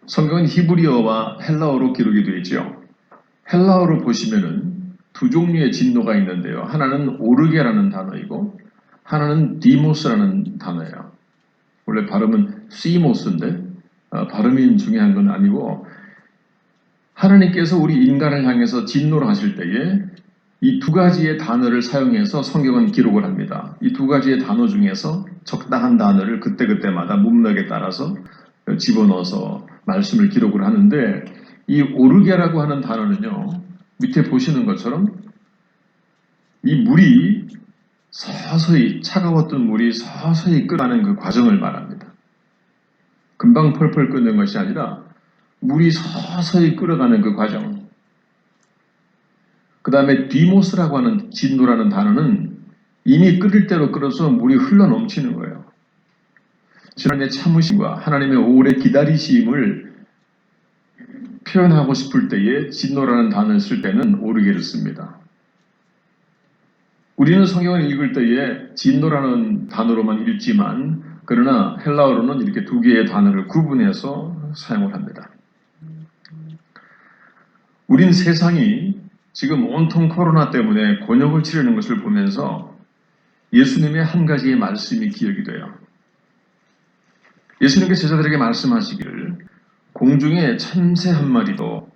성경은 히브리어와 헬라어로 기록이 되어 있죠. 헬라어로 보시면은 두 종류의 진노가 있는데요. 하나는 오르게라는 단어이고 하나는 디모스라는 단어예요. 원래 발음은 시모스인데 발음이 중요한 건 아니고, 하나님께서 우리 인간을 향해서 진노를 하실 때에 이 두 가지의 단어를 사용해서 성경은 기록을 합니다. 이 두 가지의 단어 중에서 적당한 단어를 그때그때마다 문맥에 따라서 집어넣어서 말씀을 기록을 하는데, 이 오르게라고 하는 단어는요, 밑에 보시는 것처럼 이 물이 서서히, 차가웠던 물이 서서히 끓어가는 그 과정을 말합니다. 금방 펄펄 끓는 것이 아니라 물이 서서히 끓어가는 그 과정. 그 다음에 디모스라고 하는 진노라는 단어는 이미 끓을 대로 끓어서 물이 흘러 넘치는 거예요. 하나님의 참으심과 하나님의 오래 기다리심을 표현하고 싶을 때에 진노라는 단어를 쓸 때는 오르게를 씁니다. 우리는 성경을 읽을 때에 진노라는 단어로만 읽지만, 그러나 헬라어로는 이렇게 두 개의 단어를 구분해서 사용을 합니다. 우린 세상이 지금 온통 코로나 때문에 곤욕을 치르는 것을 보면서 예수님의 한 가지의 말씀이 기억이 돼요. 예수님께서 제자들에게 말씀하시기를 공중에 참새 한 마리도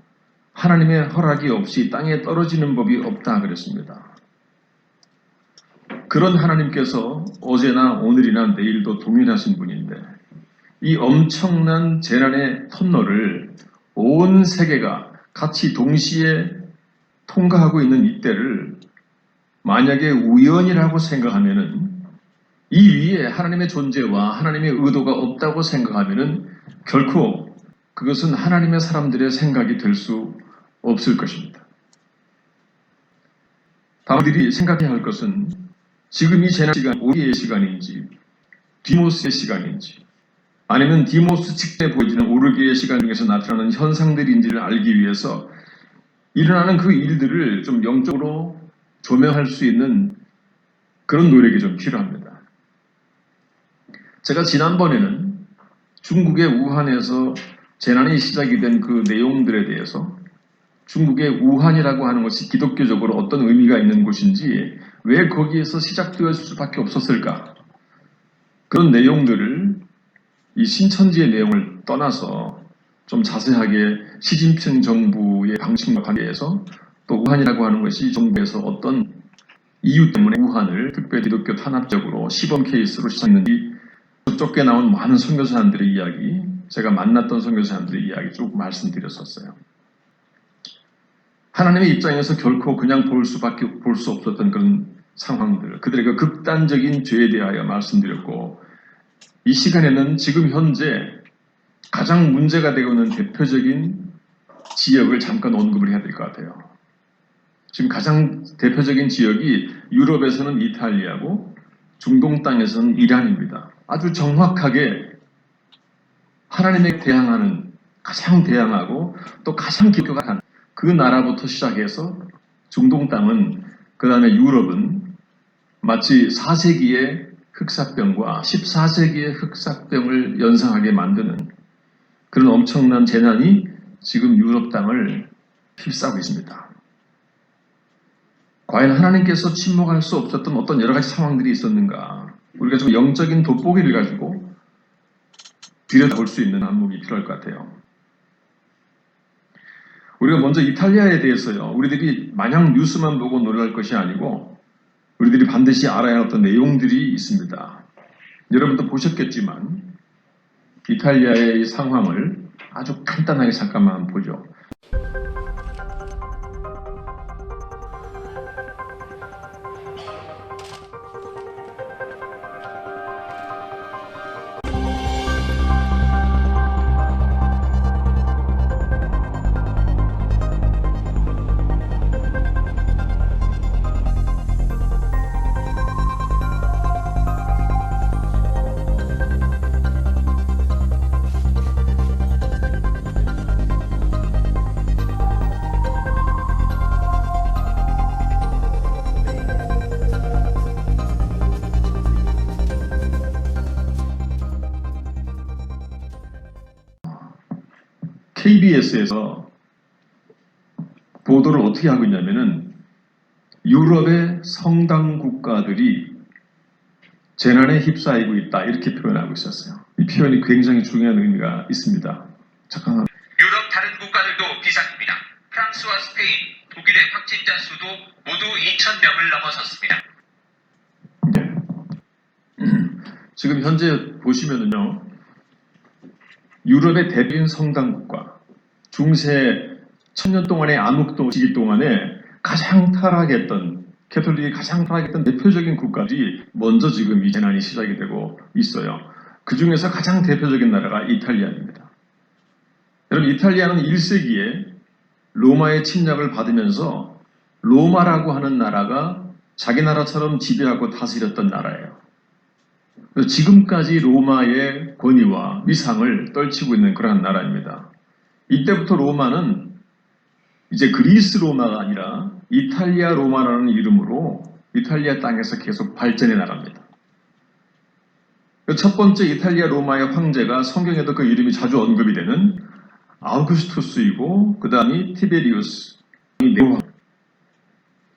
하나님의 허락이 없이 땅에 떨어지는 법이 없다 그랬습니다. 그런 하나님께서 어제나 오늘이나 내일도 동일하신 분인데, 이 엄청난 재난의 터널을 온 세계가 같이 동시에 통과하고 있는 이때를 만약에 우연이라고 생각하면은, 이 위에 하나님의 존재와 하나님의 의도가 없다고 생각하면은 결코 그것은 하나님의 사람들의 생각이 될 수 없을 것입니다. 다음들이 생각해야 할 것은 지금 이 재난 시간, 우리의 시간인지 디모스의 시간인지, 아니면 디모스 직전에 보여지는 오르게의 시간 중에서 나타나는 현상들인지를 알기 위해서 일어나는 그 일들을 좀 영적으로 조명할 수 있는 그런 노력이 좀 필요합니다. 제가 지난번에는 중국의 우한에서 재난이 시작이 된 그 내용들에 대해서, 중국의 우한이라고 하는 것이 기독교적으로 어떤 의미가 있는 곳인지, 왜 거기에서 시작되었을 수밖에 없었을까, 그런 내용들을 이 신천지의 내용을 떠나서 좀 자세하게 시진핑 정부의 방식과 관계해서, 또 우한이라고 하는 것이 정부에서 어떤 이유 때문에 우한을 특별 기독교 탄압적으로 시범 케이스로 시작했는지, 쫓겨 나온 많은 선교사님들의 이야기, 제가 만났던 선교사님들의 이야기 쭉 말씀드렸었어요. 하나님의 입장에서 결코 그냥 볼 수 없었던 그런 상황들, 그들의 그 극단적인 죄에 대하여 말씀드렸고, 이 시간에는 지금 현재 가장 문제가 되고 있는 대표적인 지역을 잠깐 언급을 해야 될 것 같아요. 지금 가장 대표적인 지역이 유럽에서는 이탈리아고 중동 땅에서는 이란입니다. 아주 정확하게 하나님에 대항하는, 가장 대항하고 또 가장 기독교가 그 나라부터 시작해서 중동 땅은, 그 다음에 유럽은 마치 4세기의 흑사병과 14세기의 흑사병을 연상하게 만드는 그런 엄청난 재난이 지금 유럽 땅을 휩싸고 있습니다. 과연 하나님께서 침묵할 수 없었던 어떤 여러 가지 상황들이 있었는가, 우리가 좀 영적인 돋보기를 가지고 들여다볼 수 있는 안목이 필요할 것 같아요. 우리가 먼저 이탈리아에 대해서요, 우리들이 마냥 뉴스만 보고 놀랄 것이 아니고 우리들이 반드시 알아야 할 어떤 내용들이 있습니다. 여러분도 보셨겠지만 이탈리아의 이 상황을 아주 간단하게 잠깐만 보죠. KBS에서 보도를 어떻게 하고 있냐면은 유럽의 성당 국가들이 재난에 휩싸이고 있다 이렇게 표현하고 있었어요. 이 표현이 굉장히 중요한 의미가 있습니다. 잠깐만. 유럽 다른 국가들도 비상입니다. 프랑스와 스페인, 독일의 확진자 수도 모두 2,000명을 넘어섰습니다. 지금 현재 보시면은요, 유럽의 대표적인 성당 국가, 중세 1000년 동안의 암흑도 시기 동안에 가장 타락했던, 캐톨릭이 가장 타락했던 대표적인 국가들이 먼저 지금 이 재난이 시작이 되고 있어요. 그 중에서 가장 대표적인 나라가 이탈리아입니다. 여러분, 이탈리아는 1세기에 로마의 침략을 받으면서 로마라고 하는 나라가 자기 나라처럼 지배하고 다스렸던 나라예요. 지금까지 로마의 권위와 위상을 떨치고 있는 그러한 나라입니다. 이때부터 로마는 이제 그리스 로마가 아니라 이탈리아 로마라는 이름으로 이탈리아 땅에서 계속 발전해 나갑니다. 첫 번째 이탈리아 로마의 황제가 성경에도 그 이름이 자주 언급이 되는 아우구스투스이고 그 다음이 티베리우스,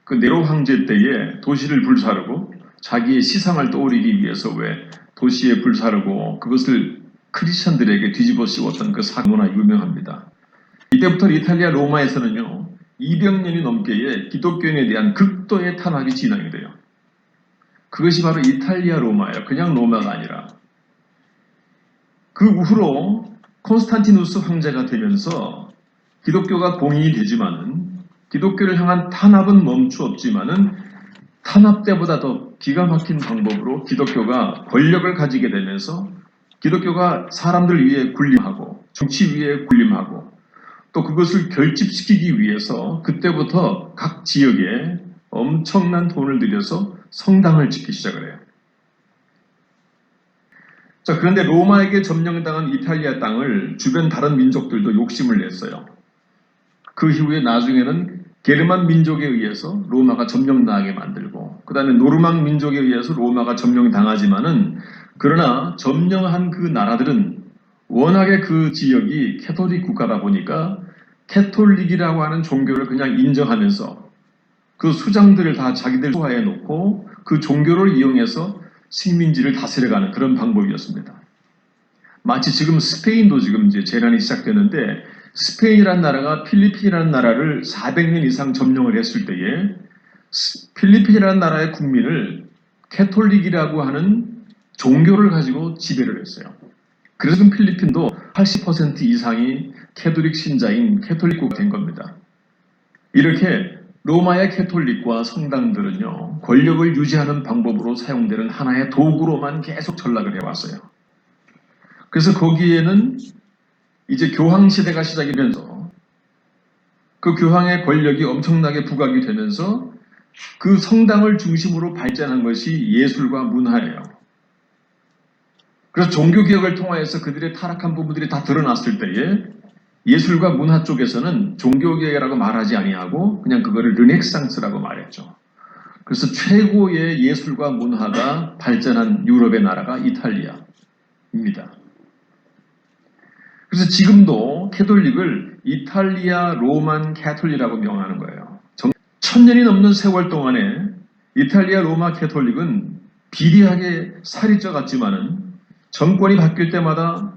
그 네로 황제 때에 도시를 불사르고 자기의 시상을 떠올리기 위해서 왜 도시에 불사르고 그것을 크리스천들에게 뒤집어 씌웠던 그 사건이 유명합니다. 이때부터 이탈리아 로마에서는요 200년이 넘게의 기독교인에 대한 극도의 탄압이 진행이 돼요. 그것이 바로 이탈리아 로마예요. 그냥 로마가 아니라. 그 후로 콘스탄티누스 황제가 되면서 기독교가 공인이 되지만은 기독교를 향한 탄압은 멈추었지만은 탄압 때보다 더 기가 막힌 방법으로 기독교가 권력을 가지게 되면서 기독교가 사람들 위에 군림하고 정치 위에 군림하고 또 그것을 결집시키기 위해서 그때부터 각 지역에 엄청난 돈을 들여서 성당을 짓기 시작을 해요. 자, 그런데 로마에게 점령당한 이탈리아 땅을 주변 다른 민족들도 욕심을 냈어요. 그 이후에 나중에는 게르만 민족에 의해서 로마가 점령당하게 만들고 그 다음에 노르망 민족에 의해서 로마가 점령당하지만은 그러나 점령한 그 나라들은 워낙에 그 지역이 캐톨릭 국가다 보니까 캐톨릭이라고 하는 종교를 그냥 인정하면서 그 수장들을 다 자기들 소화해 놓고 그 종교를 이용해서 식민지를 다스려가는 그런 방법이었습니다. 마치 지금 스페인도 지금 이제 재난이 시작되는데 스페인이라는 나라가 필리핀이라는 나라를 400년 이상 점령을 했을 때에 필리핀이라는 나라의 국민을 캐톨릭이라고 하는 종교를 가지고 지배를 했어요. 그래서 지금 필리핀도 80% 이상이 캐톨릭 신자인 캐톨릭국가 된 겁니다. 이렇게 로마의 캐톨릭과 성당들은요, 권력을 유지하는 방법으로 사용되는 하나의 도구로만 계속 전락을 해왔어요. 그래서 거기에는 이제 교황 시대가 시작이 되면서 그 교황의 권력이 엄청나게 부각이 되면서 그 성당을 중심으로 발전한 것이 예술과 문화예요. 그래서 종교개혁을 통하여서 그들의 타락한 부분들이 다 드러났을 때에 예술과 문화 쪽에서는 종교개혁이라고 말하지 아니하고 그냥 그거를 르네상스라고 말했죠. 그래서 최고의 예술과 문화가 발전한 유럽의 나라가 이탈리아입니다. 그래서 지금도 캐톨릭을 이탈리아 로만 캐톨릭이라고 명하는 거예요. 1000년이 넘는 세월 동안에 이탈리아 로마 캐톨릭은 비리하게 살이 쪄갔지만은 정권이 바뀔 때마다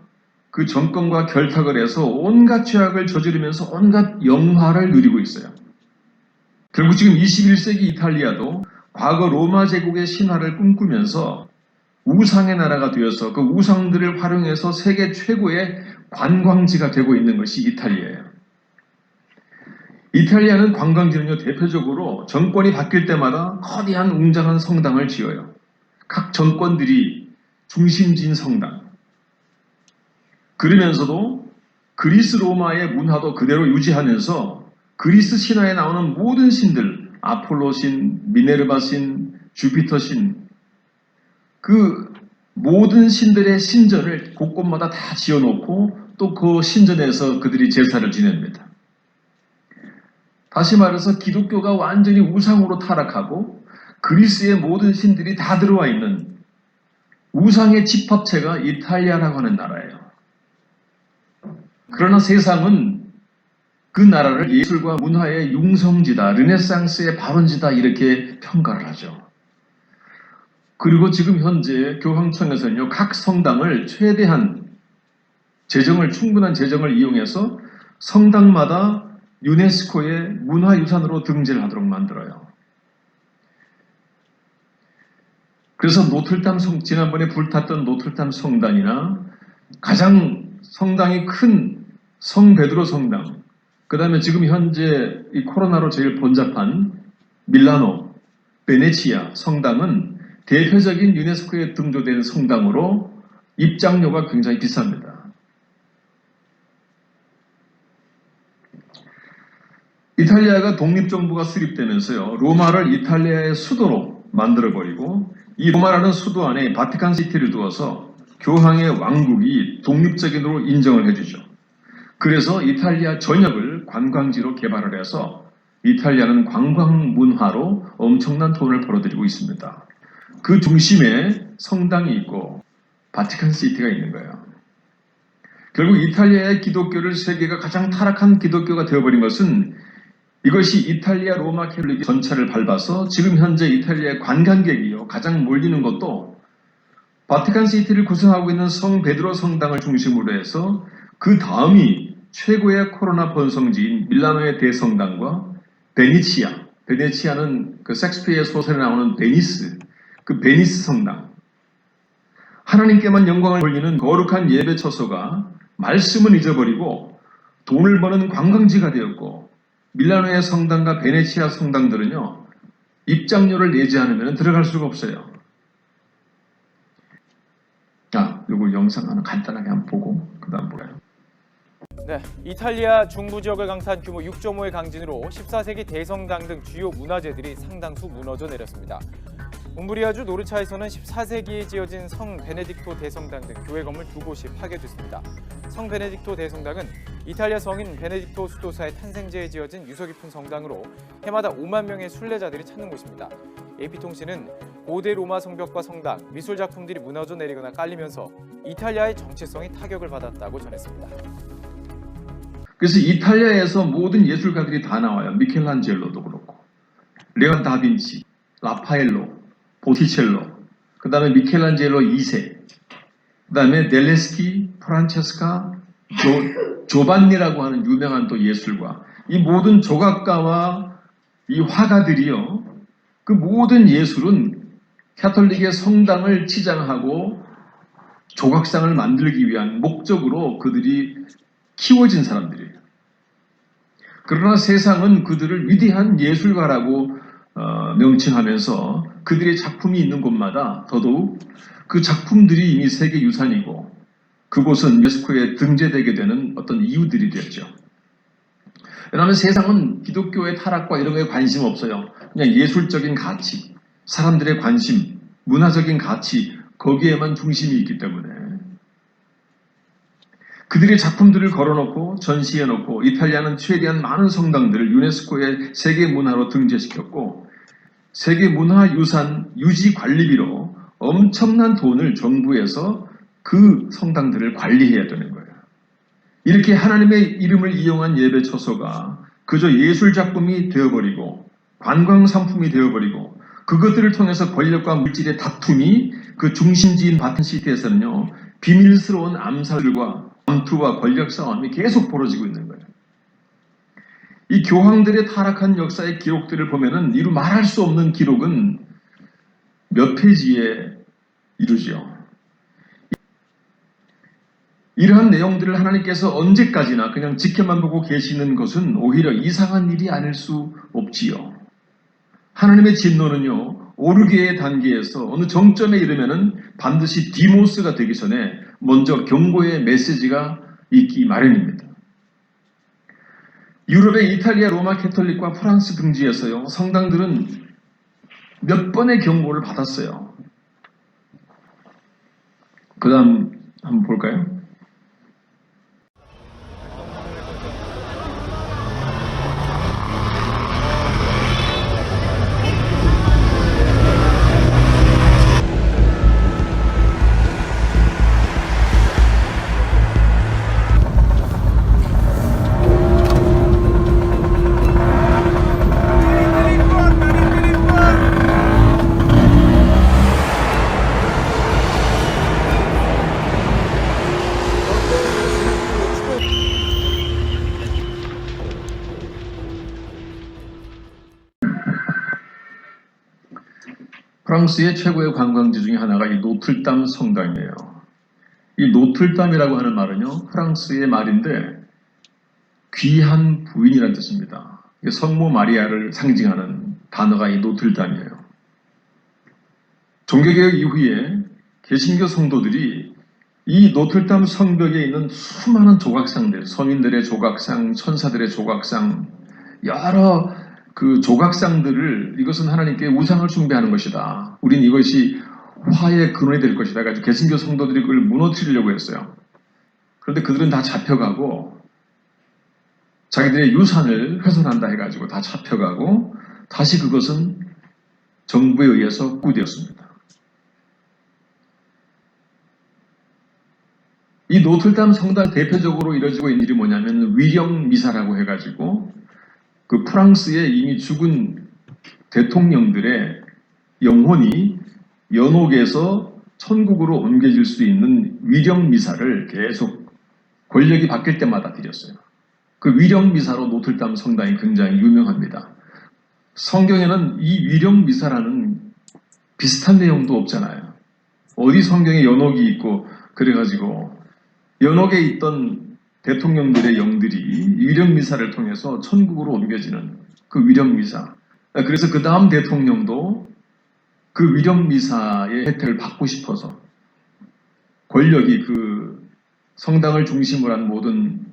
그 정권과 결탁을 해서 온갖 죄악을 저지르면서 온갖 영화를 누리고 있어요. 결국 지금 21세기 이탈리아도 과거 로마 제국의 신화를 꿈꾸면서 우상의 나라가 되어서 그 우상들을 활용해서 세계 최고의 관광지가 되고 있는 것이 이탈리아예요. 이탈리아는 관광지는요, 대표적으로 정권이 바뀔 때마다 거대한 웅장한 성당을 지어요. 각 정권들이 중심지인 성당. 그러면서도 그리스 로마의 문화도 그대로 유지하면서 그리스 신화에 나오는 모든 신들, 아폴로 신, 미네르바 신, 주피터 신, 그 모든 신들의 신전을 곳곳마다 다 지어놓고 또 그 신전에서 그들이 제사를 지냅니다. 다시 말해서 기독교가 완전히 우상으로 타락하고 그리스의 모든 신들이 다 들어와 있는 우상의 집합체가 이탈리아라고 하는 나라예요. 그러나 그러나 세상은 그 나라를 예술과 문화의 융성지다, 르네상스의 발원지다 이렇게 평가를 하죠. 그리고 지금 현재 교황청에서는요, 각 성당을 최대한 충분한 재정을 이용해서 성당마다 유네스코의 문화유산으로 등재를 하도록 만들어요. 그래서 지난번에 불탔던 노틀담 성당이나 가장 성당이 큰 성베드로 성당, 그 다음에 지금 현재 이 코로나로 제일 번잡한 밀라노, 베네치아 성당은 대표적인 유네스코에 등재된 성당으로 입장료가 굉장히 비쌉니다. 이탈리아가 독립정부가 수립되면서요, 로마를 이탈리아의 수도로 만들어버리고 이 로마라는 수도 안에 바티칸시티를 두어서 교황의 왕국이 독립적인으로 인정을 해주죠. 그래서 이탈리아 전역을 관광지로 개발을 해서 이탈리아는 관광 문화로 엄청난 돈을 벌어들이고 있습니다. 그 중심에 성당이 있고 바티칸시티가 있는 거예요. 결국 이탈리아의 기독교를 세계가 가장 타락한 기독교가 되어버린 것은 이것이 이탈리아 로마 캐톨릭 전차를 밟아서 지금 현재 이탈리아의 관광객이요 가장 몰리는 것도 바티칸시티를 구성하고 있는 성 베드로 성당을 중심으로 해서 그 다음이 최고의 코로나 번성지인 밀라노의 대성당과 베네치아는 그 섹스피어의 소설에 나오는 그 베니스 성당, 하나님께만 영광을 돌리는 거룩한 예배 처소가 말씀을 잊어버리고 돈을 버는 관광지가 되었고, 밀라노의 성당과 베네치아 성당들은요 입장료를 내지 않으면 들어갈 수가 없어요. 요거 영상 하나 간단하게 한번 보고 그 다음 볼까요? 네, 이탈리아 중부 지역을 강타한 규모 6.5의 강진으로 14세기 대성당 등 주요 문화재들이 상당수 무너져 내렸습니다. 움브리아주 노르차에서는 14세기에 지어진 성 베네딕토 대성당 등 교회 건물 2곳이 파괴됐습니다. 성 베네딕토 대성당은 이탈리아 성인 베네딕토 수도사의 탄생제에 지어진 유서 깊은 성당으로 해마다 5만 명의 순례자들이 찾는 곳입니다. AP통신은 고대 로마 성벽과 성당, 미술 작품들이 무너져 내리거나 깔리면서 이탈리아의 정체성이 타격을 받았다고 전했습니다. 그래서 이탈리아에서 모든 예술가들이 다 나와요. 미켈란젤로도 그렇고, 레오 다빈치, 라파엘로, 보티첼로, 그 다음에 미켈란젤로 2세, 그 다음에 넬레스키, 프란체스카, 조반니라고 하는 유명한 또 예술가, 이 모든 조각가와 이 화가들이요, 그 모든 예술은 가톨릭의 성당을 치장하고 조각상을 만들기 위한 목적으로 그들이 키워진 사람들이에요. 그러나 세상은 그들을 위대한 예술가라고 명칭하면서 그들의 작품이 있는 곳마다 더더욱 그 작품들이 이미 세계유산이고 그곳은 유네스코에 등재되게 되는 어떤 이유들이 되었죠. 왜냐하면 세상은 기독교의 타락과 이런 거에 관심 없어요. 그냥 예술적인 가치, 사람들의 관심, 문화적인 가치, 거기에만 중심이 있기 때문에 그들의 작품들을 걸어놓고 전시해놓고 이탈리아는 최대한 많은 성당들을 유네스코의 세계문화로 등재시켰고 세계문화유산 유지관리비로 엄청난 돈을 정부에서 그 성당들을 관리해야 되는 거예요. 이렇게 하나님의 이름을 이용한 예배 처소가 그저 예술작품이 되어버리고 관광상품이 되어버리고 그것들을 통해서 권력과 물질의 다툼이 그 중심지인 바틴시티에서는요 비밀스러운 암살과 암투와 권력 싸움이 계속 벌어지고 있는 거예요. 이 교황들의 타락한 역사의 기록들을 보면은 이루 말할 수 없는 기록은 몇 페이지에 이루죠. 이러한 내용들을 하나님께서 언제까지나 그냥 지켜만 보고 계시는 것은 오히려 이상한 일이 아닐 수 없지요. 하나님의 진노는요, 오르게의 단계에서 어느 정점에 이르면은 반드시 디모스가 되기 전에 먼저 경고의 메시지가 있기 마련입니다. 유럽의 이탈리아 로마 캐톨릭과 프랑스 등지에서요, 성당들은 몇 번의 경고를 받았어요. 그 다음 한번 볼까요? 프랑스의 최고의 관광지 중에 하나가 이 노틀담 성당이에요. 이 노틀담이라고 하는 말은요, 프랑스의 말인데 귀한 부인이라는 뜻입니다. 성모 마리아를 상징하는 단어가 이 노틀담이에요. 종교개혁 이후에 개신교 성도들이 이 노틀담 성벽에 있는 수많은 조각상들, 서민들의 조각상, 천사들의 조각상, 여러 그 조각상들을 이것은 하나님께 우상을 숭배하는 것이다. 우린 이것이 화의 근원이 될 것이다. 가지고 개신교 성도들이 그걸 무너뜨리려고 했어요. 그런데 그들은 다 잡혀가고 자기들의 유산을 훼손한다 해가지고 다 잡혀가고 다시 그것은 정부에 의해서 구되었습니다. 이 노틀담 성당 대표적으로 이루어지고 있는 일이 뭐냐면 위령 미사라고 해가지고 그 프랑스의 이미 죽은 대통령들의 영혼이 연옥에서 천국으로 옮겨질 수 있는 위령 미사를 계속 권력이 바뀔 때마다 드렸어요. 그 위령 미사로 노틀담 성당이 굉장히 유명합니다. 성경에는 이 위령 미사라는 비슷한 내용도 없잖아요. 어디 성경에 연옥이 있고 그래가지고 연옥에 있던 대통령들의 영들이 위령 미사를 통해서 천국으로 옮겨지는 그 위령 미사. 그래서 그 다음 대통령도 그 위령 미사의 혜택을 받고 싶어서 권력이 그 성당을 중심으로 한 모든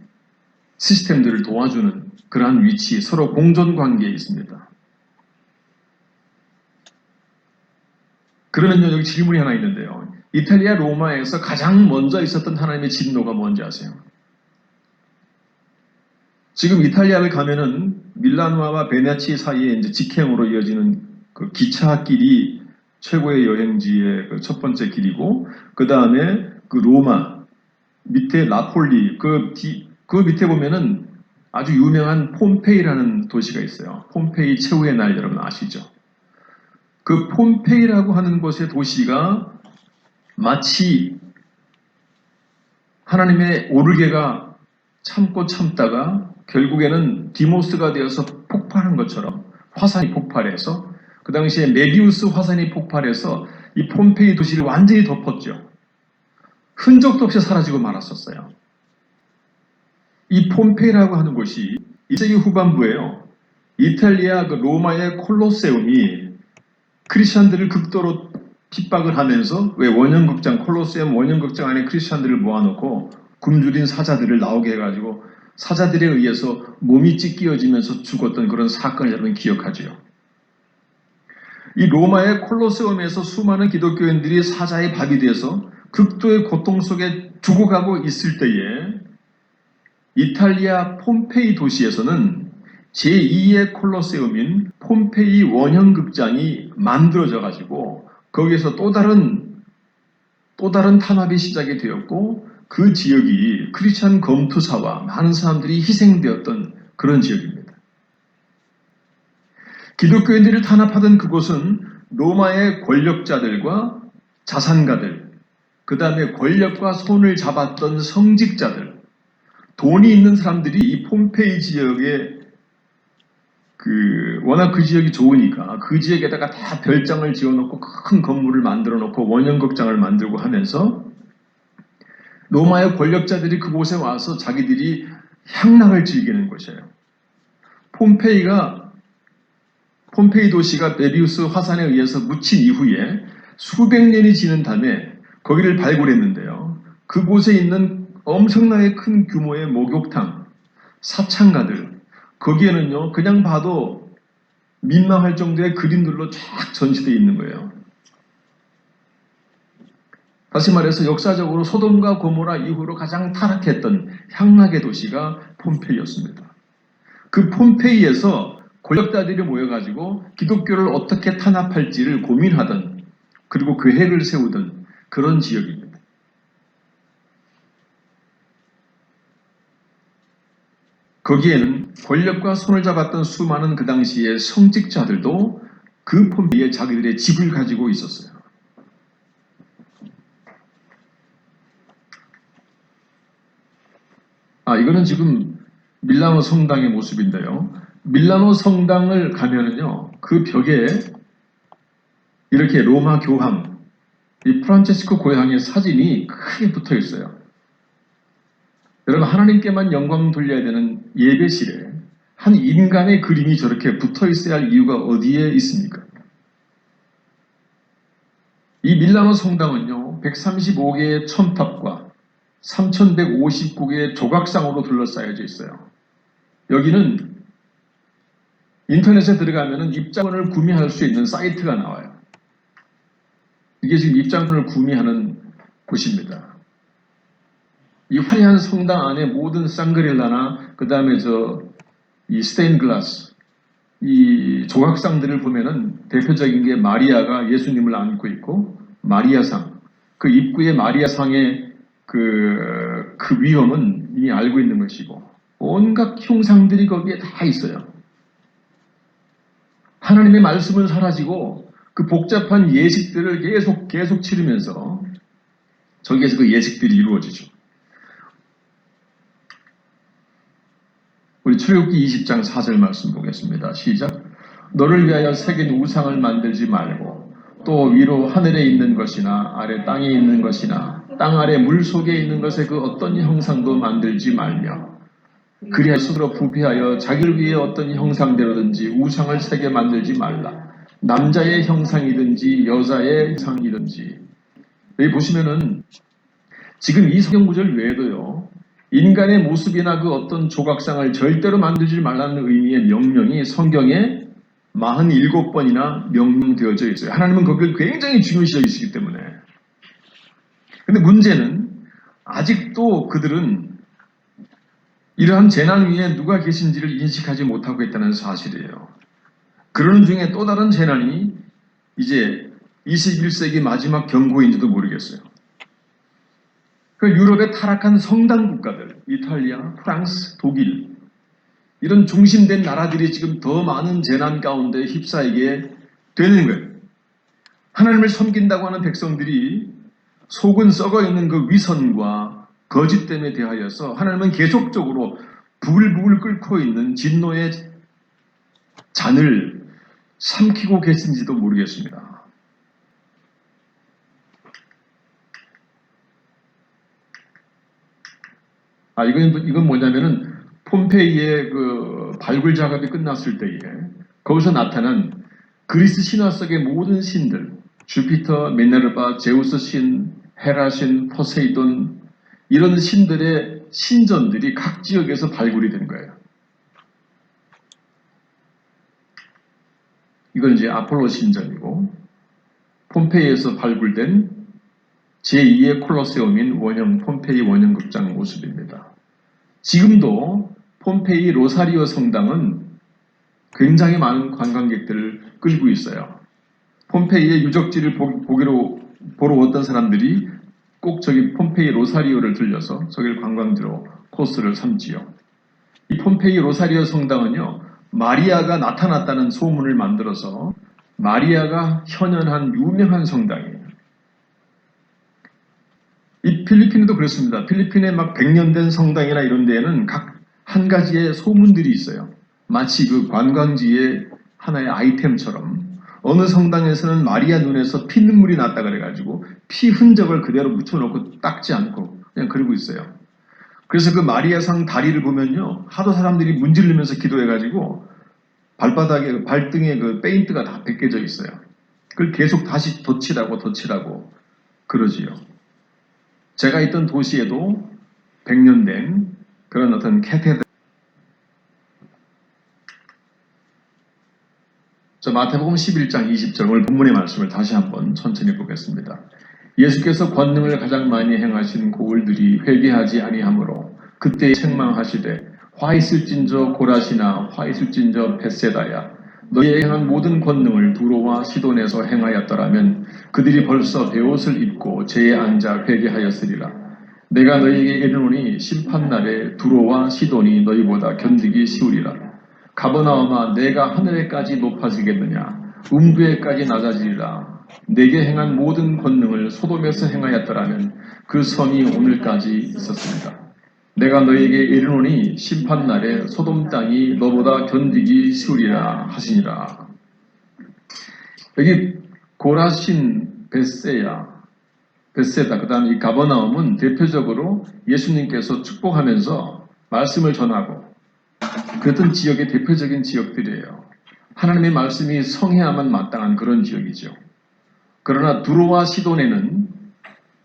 시스템들을 도와주는 그러한 위치, 서로 공존 관계에 있습니다. 그러면 여기 질문이 하나 있는데요. 이탈리아 로마에서 가장 먼저 있었던 하나님의 진노가 뭔지 아세요? 지금 이탈리아를 가면은 밀라노와 베네치 사이에 이제 직행으로 이어지는 그 기차길이 최고의 여행지의 그 첫 번째 길이고, 그 다음에 그 로마, 밑에 나폴리, 그 밑에 보면은 아주 유명한 폼페이라는 도시가 있어요. 폼페이 최후의 날 여러분 아시죠? 그 폼페이라고 하는 곳의 도시가 마치 하나님의 오르게가 참고 참다가 결국에는 디모스가 되어서 폭발한 것처럼 화산이 폭발해서 그 당시에 메비우스 화산이 폭발해서 이 폼페이 도시를 완전히 덮었죠. 흔적도 없이 사라지고 말았었어요. 이 폼페이라고 하는 곳이 1세기 후반부에요. 이탈리아 그 로마의 콜로세움이 크리스천들을 극도로 핍박을 하면서 왜 원형극장, 콜로세움 원형극장 안에 크리스천들을 모아놓고 굶주린 사자들을 나오게 해가지고 사자들에 의해서 몸이 찢겨지면서 죽었던 그런 사건을 여러분 기억하죠. 이 로마의 콜로세움에서 수많은 기독교인들이 사자의 밥이 돼서 극도의 고통 속에 죽어가고 있을 때에 이탈리아 폼페이 도시에서는 제2의 콜로세움인 폼페이 원형극장이 만들어져 가지고 거기에서 또 다른 탄압이 시작이 되었고 그 지역이 크리스천 검투사와 많은 사람들이 희생되었던 그런 지역입니다. 기독교인들을 탄압하던 그곳은 로마의 권력자들과 자산가들, 그 다음에 권력과 손을 잡았던 성직자들, 돈이 있는 사람들이 이 폼페이 지역에 워낙 그 지역이 좋으니까 그 지역에다가 다 별장을 지어놓고 큰 건물을 만들어 놓고 원형극장을 만들고 하면서 로마의 권력자들이 그곳에 와서 자기들이 향락을 즐기는 곳이에요. 폼페이 도시가 메비우스 화산에 의해서 묻힌 이후에 수백 년이 지난 다음에 거기를 발굴했는데요. 그곳에 있는 엄청나게 큰 규모의 목욕탕, 사창가들, 거기에는요 그냥 봐도 민망할 정도의 그림들로 쫙 전시되어 있는 거예요. 다시 말해서 역사적으로 소돔과 고모라 이후로 가장 타락했던 향락의 도시가 폼페이였습니다. 그 폼페이에서 권력자들이 모여가지고 기독교를 어떻게 탄압할지를 고민하던 그리고 계획을 세우던 그런 지역입니다. 거기에는 권력과 손을 잡았던 수많은 그 당시의 성직자들도 그 폼페이에 자기들의 집을 가지고 있었어요. 이거는 지금 밀라노 성당의 모습인데요. 밀라노 성당을 가면은요, 그 벽에 이렇게 로마 교황, 이 프란체스코 교황의 사진이 크게 붙어 있어요. 여러분, 하나님께만 영광 돌려야 되는 예배실에 한 인간의 그림이 저렇게 붙어 있어야 할 이유가 어디에 있습니까? 이 밀라노 성당은요, 135개의 첨탑과 3159개의 조각상으로 둘러싸여져 있어요. 여기는 인터넷에 들어가면 입장권을 구매할 수 있는 사이트가 나와요. 이게 지금 입장권을 구매하는 곳입니다. 이 화려한 성당 안에 모든 샹그릴라나 그 다음에 이 스테인글라스 이 조각상들을 보면은 대표적인 게 마리아가 예수님을 안고 있고 마리아상, 그 입구의 마리아상의 그 위엄은 이미 알고 있는 것이고 온갖 흉상들이 거기에 다 있어요. 하나님의 말씀은 사라지고 그 복잡한 예식들을 계속 치르면서 저기에서 그 예식들이 이루어지죠. 우리 출애굽기 20장 4절 말씀 보겠습니다. 시작. 너를 위하여 새긴 우상을 만들지 말고 또 위로 하늘에 있는 것이나 아래 땅에 있는 것이나 땅 아래 물 속에 있는 것의 그 어떤 형상도 만들지 말며 그리하여 스스로 부패하여 자기를 위해 어떤 형상대로든지 우상을 새게 만들지 말라. 남자의 형상이든지 여자의 형상이든지. 여기 보시면은 지금 이 성경 구절 외에도요. 인간의 모습이나 그 어떤 조각상을 절대로 만들지 말라는 의미의 명령이 성경에 47번이나 명명되어져 있어요. 하나님은 거기를 굉장히 중요시 여기시기 때문에. 근데 문제는 아직도 그들은 이러한 재난 위에 누가 계신지를 인식하지 못하고 있다는 사실이에요. 그러는 중에 또 다른 재난이 이제 21세기 마지막 경고인지도 모르겠어요. 그 유럽의 타락한 성당 국가들, 이탈리아, 프랑스, 독일 이런 중심된 나라들이 지금 더 많은 재난 가운데 휩싸이게 되는 거예요. 하나님을 섬긴다고 하는 백성들이 속은 썩어 있는 그 위선과 거짓됨에 대하여서 하나님은 계속적으로 부글부글 끓고 있는 진노의 잔을 삼키고 계신지도 모르겠습니다. 이건 뭐냐면은 폼페이의 그 발굴 작업이 끝났을 때에 거기서 나타난 그리스 신화 속의 모든 신들, 주피터, 미네르바, 제우스 신, 헤라 신, 포세이돈 이런 신들의 신전들이 각 지역에서 발굴이 된 거예요. 이건 이제 아폴로 신전이고 폼페이에서 발굴된 제2의 콜로세움인 원형 폼페이 원형극장 모습입니다. 지금도 폼페이 로사리오 성당은 굉장히 많은 관광객들을 끌고 있어요. 폼페이의 유적지를 보러 왔던 사람들이 꼭 저기 폼페이 로사리오를 들려서 저길 관광지로 코스를 삼지요. 이 폼페이 로사리오 성당은요, 마리아가 나타났다는 소문을 만들어서 마리아가 현현한 유명한 성당이에요. 이 필리핀도 그렇습니다. 필리핀에 막 100년 된 성당이나 이런 데에는 각 한 가지의 소문들이 있어요. 마치 그 관광지의 하나의 아이템처럼 어느 성당에서는 마리아 눈에서 피눈물이 났다 그래가지고 피 흔적을 그대로 묻혀놓고 닦지 않고 그냥 그러고 있어요. 그래서 그 마리아상 다리를 보면요, 하도 사람들이 문지르면서 기도해가지고 발바닥에 발등에 그 페인트가 다 벗겨져 있어요. 그걸 계속 다시 덧칠하고 그러지요. 제가 있던 도시에도 100년 된 그런 어떤 캐테드랄. 마태복음 11장 20절 오늘 본문의 말씀을 다시 한번 천천히 보겠습니다. 예수께서 권능을 가장 많이 행하신 고을들이 회개하지 아니하므로 그때 책망하시되 화 있을진저 고라시나 화 있을진저 벳세다야 너희의 행한 모든 권능을 두로와 시돈에서 행하였더라면 그들이 벌써 베옷을 입고 제에 앉아 회개하였으리라. 내가 너희에게 이르노니 심판날에 두로와 시돈이 너희보다 견디기 쉬우리라. 가버나움아 내가 하늘에까지 높아지겠느냐 음부에까지 낮아지리라. 내게 행한 모든 권능을 소돔에서 행하였더라면 그 성이 오늘까지 있었습니다. 내가 너희에게 이르노니 심판날에 소돔 땅이 너보다 견디기 쉬우리라 하시니라. 여기 고라신, 베세다, 그 다음에 이 가버나움은 대표적으로 예수님께서 축복하면서 말씀을 전하고 그랬던 지역의 대표적인 지역들이에요. 하나님의 말씀이 성해야만 마땅한 그런 지역이죠. 그러나 두로와 시돈에는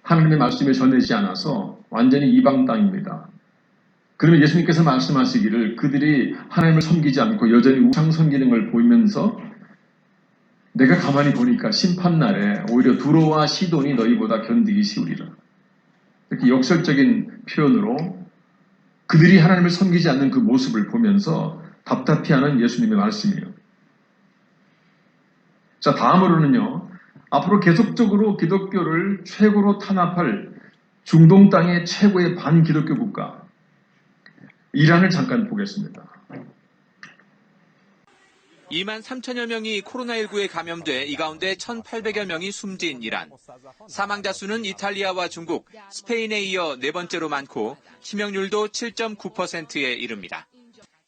하나님의 말씀이 전해지지 않아서 완전히 이방 땅입니다. 그러면 예수님께서 말씀하시기를 그들이 하나님을 섬기지 않고 여전히 우상 섬기는 걸 보이면서 내가 가만히 보니까 심판날에 오히려 두로와 시돈이 너희보다 견디기 쉬우리라. 이렇게 역설적인 표현으로 그들이 하나님을 섬기지 않는 그 모습을 보면서 답답해하는 예수님의 말씀이에요. 자, 다음으로는요. 앞으로 계속적으로 기독교를 최고로 탄압할 중동 땅의 최고의 반기독교 국가 이란을 잠깐 보겠습니다. 2만 3천여 명이 코로나19에 감염돼 이 가운데 1,800여 명이 숨진 이란. 사망자 수는 이탈리아와 중국, 스페인에 이어 네 번째로 많고 치명률도 7.9%에 이릅니다.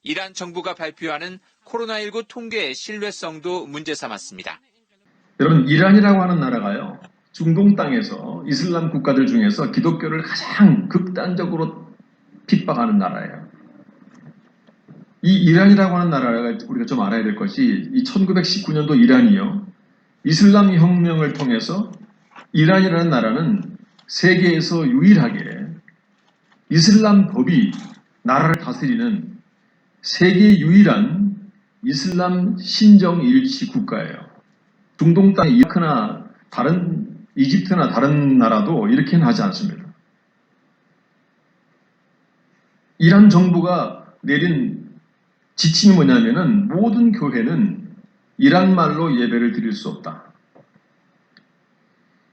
이란 정부가 발표하는 코로나19 통계의 신뢰성도 문제 삼았습니다. 여러분, 이란이라고 하는 나라가요. 중동 땅에서 이슬람 국가들 중에서 기독교를 가장 극단적으로 핍박하는 나라예요. 이 이란이라고 하는 나라가 우리가 좀 알아야 될 것이 이 1919년도 이란이요. 이슬람 혁명을 통해서 이란이라는 나라는 세계에서 유일하게 이슬람 법이 나라를 다스리는 세계 유일한 이슬람 신정일치 국가예요. 중동 땅의 이라크나 다른 이집트나 다른 나라도 이렇게는 하지 않습니다. 이란 정부가 내린 지침이 뭐냐면은 모든 교회는 이란 말로 예배를 드릴 수 없다.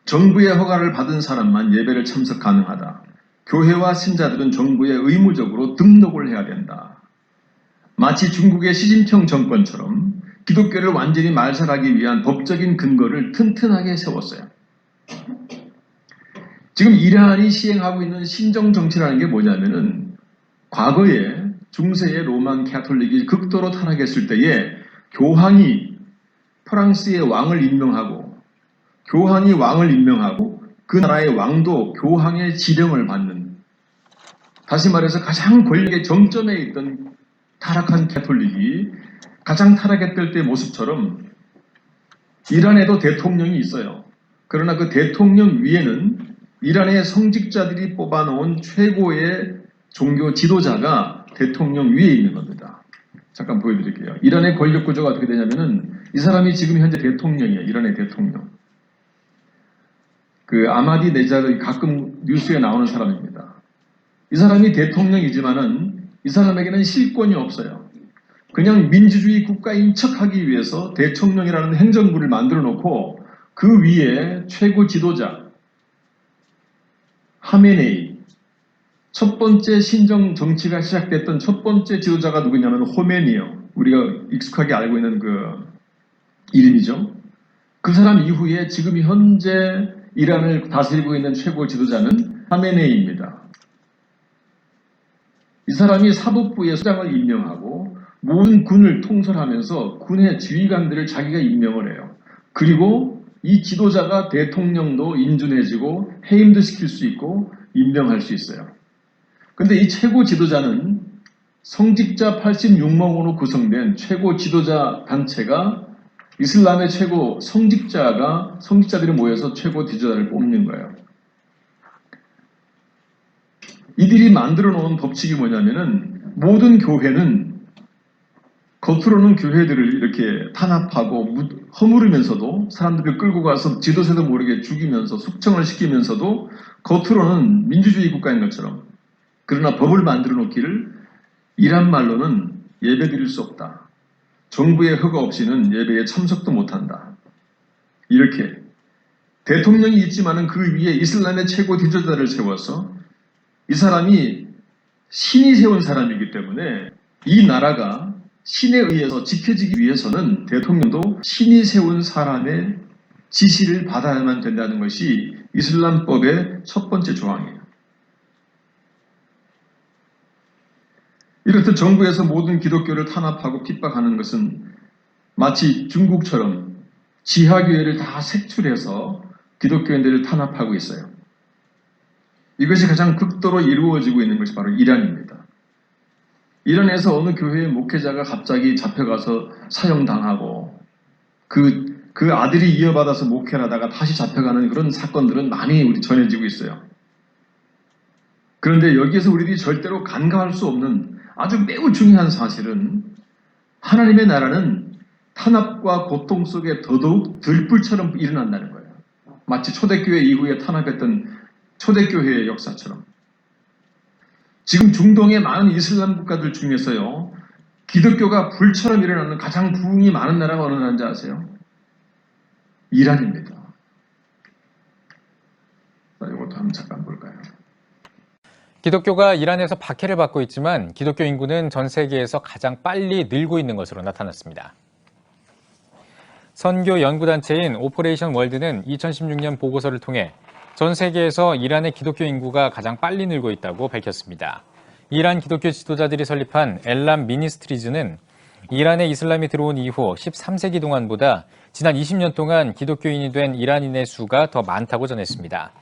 정부의 허가를 받은 사람만 예배를 참석 가능하다. 교회와 신자들은 정부에 의무적으로 등록을 해야 된다. 마치 중국의 시진핑 정권처럼 기독교를 완전히 말살하기 위한 법적인 근거를 튼튼하게 세웠어요. 지금 이란이 시행하고 있는 신정 정치라는 게 뭐냐면은 과거에 중세의 로만 가톨릭이 극도로 타락했을 때에 교황이 프랑스의 왕을 임명하고 그 나라의 왕도 교황의 지령을 받는, 다시 말해서 가장 권력의 정점에 있던 타락한 가톨릭이 가장 타락했을 때의 모습처럼 이란에도 대통령이 있어요. 그러나 그 대통령 위에는 이란의 성직자들이 뽑아놓은 최고의 종교 지도자가 대통령 위에 있는 겁니다. 잠깐 보여드릴게요. 이란의 권력 구조가 어떻게 되냐면은 이 사람이 지금 현재 대통령이에요. 이란의 대통령. 그 아마디 네자드 가끔 뉴스에 나오는 사람입니다. 이 사람이 대통령이지만은 이 사람에게는 실권이 없어요. 그냥 민주주의 국가인 척하기 위해서 대통령이라는 행정부를 만들어 놓고 그 위에 최고 지도자 하메네이, 첫 번째 신정 정치가 시작됐던 첫 번째 지도자가 누구냐면 호메니요. 우리가 익숙하게 알고 있는 그 이름이죠. 그 사람 이후에 지금 현재 이란을 다스리고 있는 최고 지도자는 하메네이입니다. 이 사람이 사법부의 수장을 임명하고 모든 군을 통솔하면서 군의 지휘관들을 자기가 임명을 해요. 그리고 이 지도자가 대통령도 인준해지고 해임도 시킬 수 있고 임명할 수 있어요. 근데 이 최고 지도자는 성직자 86명으로 구성된 최고 지도자 단체가 이슬람의 최고 성직자들이 모여서 최고 지도자를 뽑는 거예요. 이들이 만들어 놓은 법칙이 뭐냐면은 모든 교회는 겉으로는 교회들을 이렇게 탄압하고 허무르면서도 사람들을 끌고 가서 지도세도 모르게 죽이면서 숙청을 시키면서도 겉으로는 민주주의 국가인 것처럼, 그러나 법을 만들어 놓기를 이란 말로는 예배 드릴 수 없다. 정부의 허가 없이는 예배에 참석도 못한다. 이렇게 대통령이 있지만은 그 위에 이슬람의 최고 지도자를 세워서 이 사람이 신이 세운 사람이기 때문에 이 나라가 신에 의해서 지켜지기 위해서는 대통령도 신이 세운 사람의 지시를 받아야만 된다는 것이 이슬람법의 첫 번째 조항이에요. 이렇듯 정부에서 모든 기독교를 탄압하고 핍박하는 것은 마치 중국처럼 지하교회를 다 색출해서 기독교인들을 탄압하고 있어요. 이것이 가장 극도로 이루어지고 있는 것이 바로 이란입니다. 이란에서 어느 교회의 목회자가 갑자기 잡혀가서 사형당하고 그 아들이 이어받아서 목회를 하다가 다시 잡혀가는 그런 사건들은 많이 우리 전해지고 있어요. 그런데 여기에서 우리들이 절대로 간과할 수 없는 아주 매우 중요한 사실은 하나님의 나라는 탄압과 고통 속에 더더욱 들불처럼 일어난다는 거예요. 마치 초대교회 이후에 탄압했던 초대교회의 역사처럼. 지금 중동의 많은 이슬람 국가들 중에서요, 기독교가 불처럼 일어나는 가장 부흥이 많은 나라가 어느 나라인지 아세요? 이란입니다. 자, 이것도 한번 잠깐 볼까요? 기독교가 이란에서 박해를 받고 있지만 기독교 인구는 전 세계에서 가장 빨리 늘고 있는 것으로 나타났습니다. 선교 연구단체인 오퍼레이션 월드는 2016년 보고서를 통해 전 세계에서 이란의 기독교 인구가 가장 빨리 늘고 있다고 밝혔습니다. 이란 기독교 지도자들이 설립한 엘람 미니스트리즈는 이란에 이슬람이 들어온 이후 13세기 동안보다 지난 20년 동안 기독교인이 된 이란인의 수가 더 많다고 전했습니다.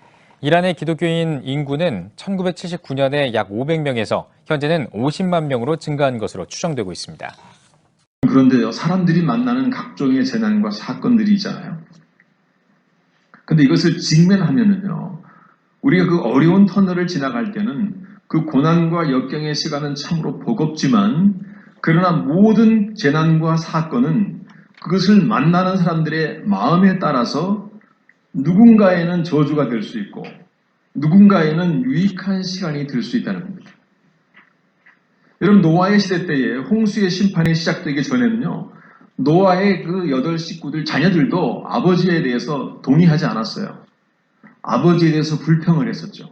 이란의 기독교인 인구는 1979년에 약 500명에서 현재는 50만 명으로 증가한 것으로 추정되고 있습니다. 그런데요, 사람들이 만나는 각종의 재난과 사건들이 있잖아요. 근데 이것을 직면하면은요, 우리가 그 어려운 터널을 지나갈 때는 그 고난과 역경의 시간은 참으로 버겁지만, 그러나 모든 재난과 사건은 그것을 만나는 사람들의 마음에 따라서 누군가에는 저주가 될 수 있고 누군가에는 유익한 시간이 될 수 있다는 겁니다. 여러분, 노아의 시대 때에 홍수의 심판이 시작되기 전에는요, 노아의 그 8 식구들 자녀들도 아버지에 대해서 동의하지 않았어요. 아버지에 대해서 불평을 했었죠.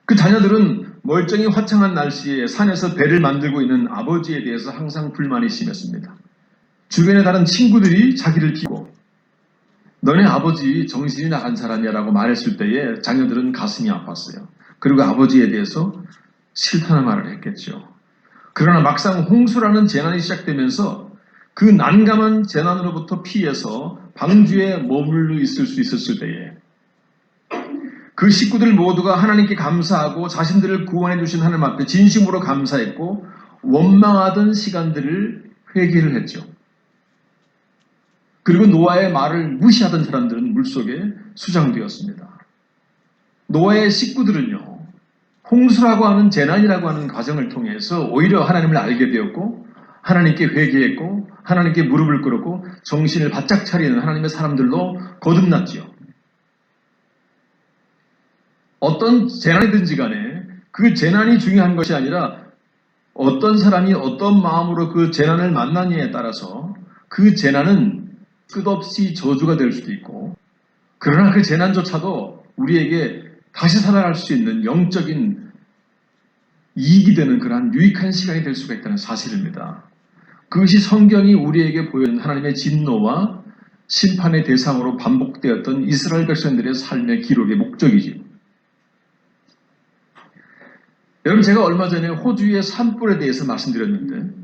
그 자녀들은 멀쩡히 화창한 날씨에 산에서 배를 만들고 있는 아버지에 대해서 항상 불만이 심했습니다. 주변의 다른 친구들이 자기를 비고 너네 아버지 정신이 나간 사람이야라고 말했을 때에 자녀들은 가슴이 아팠어요. 그리고 아버지에 대해서 싫다는 말을 했겠죠. 그러나 막상 홍수라는 재난이 시작되면서 그 난감한 재난으로부터 피해서 방주에 머물러 있을 수 있었을 때에 그 식구들 모두가 하나님께 감사하고 자신들을 구원해 주신 하나님 앞에 진심으로 감사했고 원망하던 시간들을 회개를 했죠. 그리고 노아의 말을 무시하던 사람들은 물속에 수장되었습니다. 노아의 식구들은요, 홍수라고 하는 재난이라고 하는 과정을 통해서 오히려 하나님을 알게 되었고 하나님께 회개했고 하나님께 무릎을 꿇었고 정신을 바짝 차리는 하나님의 사람들로 거듭났지요. 어떤 재난이든지 간에 그 재난이 중요한 것이 아니라 어떤 사람이 어떤 마음으로 그 재난을 만나느냐에 따라서 그 재난은 끝없이 저주가 될 수도 있고, 그러나 그 재난조차도 우리에게 다시 살아갈 수 있는 영적인 이익이 되는 그러한 유익한 시간이 될 수가 있다는 사실입니다. 그것이 성경이 우리에게 보여주는 하나님의 진노와 심판의 대상으로 반복되었던 이스라엘 백성들의 삶의 기록의 목적이지. 여러분, 제가 얼마 전에 호주의 산불에 대해서 말씀드렸는데,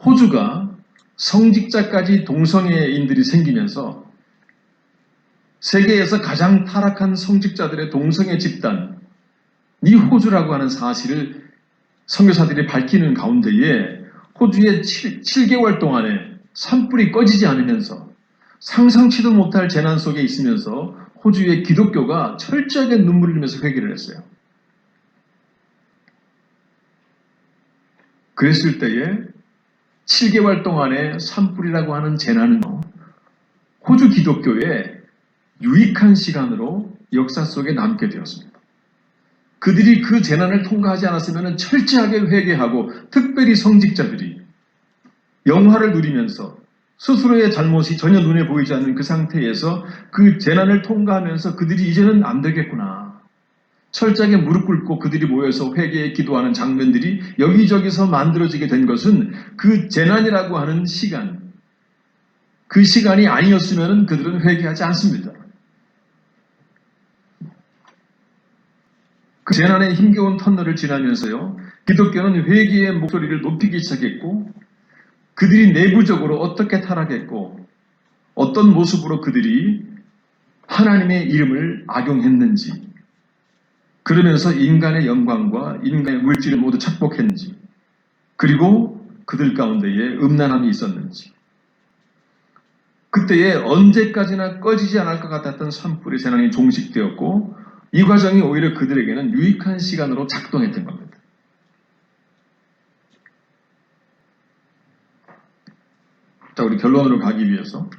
호주가 성직자까지 동성애인들이 생기면서 세계에서 가장 타락한 성직자들의 동성애 집단이 호주라고 하는 사실을 선교사들이 밝히는 가운데에 호주의 7개월 동안에 산불이 꺼지지 않으면서 상상치도 못할 재난 속에 있으면서 호주의 기독교가 철저하게 눈물을 흘리면서 회개를 했어요. 그랬을 때에 7개월 동안의 산불이라고 하는 재난은 호주 기독교의 유익한 시간으로 역사 속에 남게 되었습니다. 그들이 그 재난을 통과하지 않았으면 철저하게 회개하고 특별히 성직자들이 영화를 누리면서 스스로의 잘못이 전혀 눈에 보이지 않는 그 상태에서 그 재난을 통과하면서 그들이 이제는 안 되겠구나. 철저하게 무릎 꿇고 그들이 모여서 회개에 기도하는 장면들이 여기저기서 만들어지게 된 것은 그 재난이라고 하는 시간, 그 시간이 아니었으면 그들은 회개하지 않습니다. 그 재난의 힘겨운 터널을 지나면서요, 기독교는 회개의 목소리를 높이기 시작했고 그들이 내부적으로 어떻게 타락했고 어떤 모습으로 그들이 하나님의 이름을 악용했는지, 그러면서 인간의 영광과 인간의 물질을 모두 착복했는지, 그리고 그들 가운데에 음란함이 있었는지, 그때에 언제까지나 꺼지지 않을 것 같았던 산불의 재난이 종식되었고 이 과정이 오히려 그들에게는 유익한 시간으로 작동했던 겁니다. 자, 우리 결론으로 가기 위해서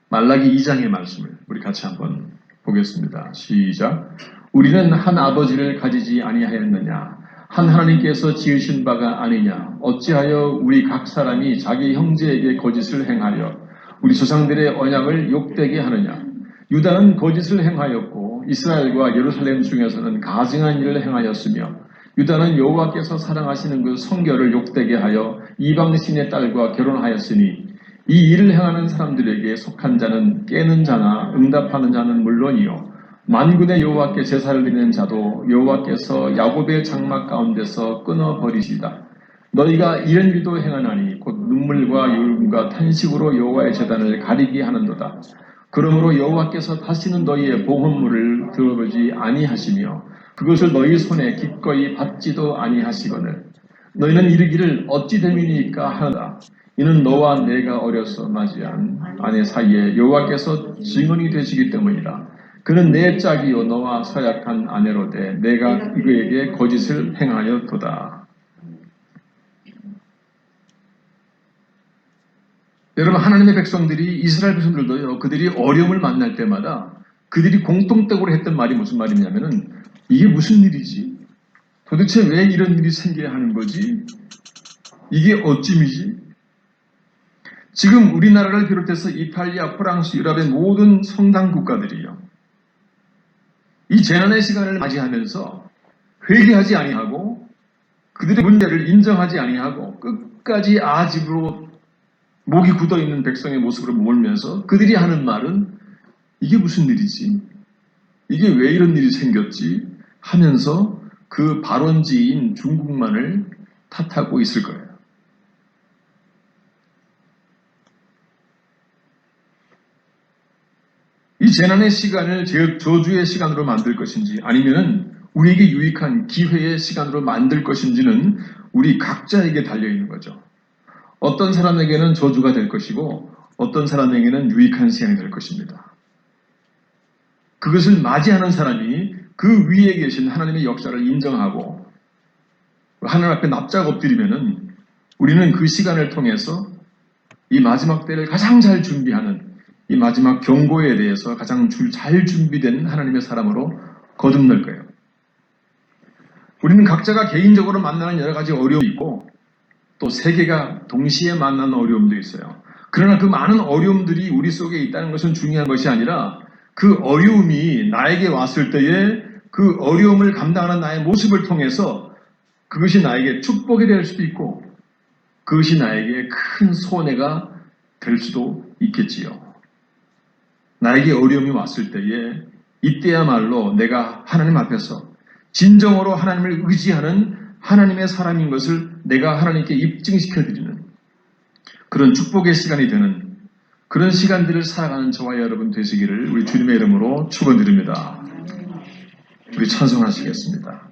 말라기 2장의 말씀을 우리 같이 한번 보겠습니다. 시작. 우리는 한 아버지를 가지지 아니하였느냐? 한 하나님께서 지으신 바가 아니냐? 어찌하여 우리 각 사람이 자기 형제에게 거짓을 행하여 우리 조상들의 언약을 욕되게 하느냐? 유다는 거짓을 행하였고 이스라엘과 예루살렘 중에서는 가증한 일을 행하였으며 유다는 여호와께서 사랑하시는 그 성결을 욕되게 하여 이방신의 딸과 결혼하였으니 이 일을 행하는 사람들에게 속한 자는 깨는 자나 응답하는 자는 물론이요 만군의 여호와께 제사를 드리는 자도 여호와께서 야곱의 장막 가운데서 끊어버리시다. 너희가 이런 일도 행하나니 곧 눈물과 울음과 탄식으로 여호와의 제단을 가리게 하는도다. 그러므로 여호와께서 다시는 너희의 보험물을 들어보지 아니하시며 그것을 너희 손에 기꺼이 받지도 아니하시거늘 너희는 이르기를 어찌 됨이니까 하노라. 이는 너와 내가 어려서 맞이한 아내 사이에 여호와께서 증언이 되시기 때문이라. 그는 내 짝이요 너와 서약한 아내로되 내가 그에게 거짓을 행하였도다. 여러분, 하나님의 백성들이, 이스라엘 백성들도요, 그들이 어려움을 만날 때마다 그들이 공통적으로 했던 말이 무슨 말이냐면은 이게 무슨 일이지? 도대체 왜 이런 일이 생겨야 하는 거지? 이게 어찜이지? 지금 우리나라를 비롯해서 이탈리아, 프랑스, 유럽의 모든 성당 국가들이요, 이 재난의 시간을 맞이하면서 회개하지 아니하고 그들의 문제를 인정하지 아니하고 끝까지 아집으로 목이 굳어있는 백성의 모습으로 몰면서 그들이 하는 말은 이게 무슨 일이지? 이게 왜 이런 일이 생겼지? 하면서 그 발원지인 중국만을 탓하고 있을 거예요. 이 재난의 시간을 저주의 시간으로 만들 것인지 아니면은 우리에게 유익한 기회의 시간으로 만들 것인지는 우리 각자에게 달려있는 거죠. 어떤 사람에게는 저주가 될 것이고 어떤 사람에게는 유익한 시간이 될 것입니다. 그것을 맞이하는 사람이 그 위에 계신 하나님의 역사를 인정하고 하나님 앞에 납작 엎드리면은 우리는 그 시간을 통해서 이 마지막 때를 가장 잘 준비하는 이 마지막 경고에 대해서 가장 잘 준비된 하나님의 사람으로 거듭날 거예요. 우리는 각자가 개인적으로 만나는 여러 가지 어려움이 있고 또 세계가 동시에 만나는 어려움도 있어요. 그러나 그 많은 어려움들이 우리 속에 있다는 것은 중요한 것이 아니라 그 어려움이 나에게 왔을 때에 그 어려움을 감당하는 나의 모습을 통해서 그것이 나에게 축복이 될 수도 있고 그것이 나에게 큰 손해가 될 수도 있겠지요. 나에게 어려움이 왔을 때에 이때야말로 내가 하나님 앞에서 진정으로 하나님을 의지하는 하나님의 사람인 것을 내가 하나님께 입증시켜드리는 그런 축복의 시간이 되는 그런 시간들을 살아가는 저와 여러분 되시기를 우리 주님의 이름으로 축원드립니다. 우리 찬송하시겠습니다.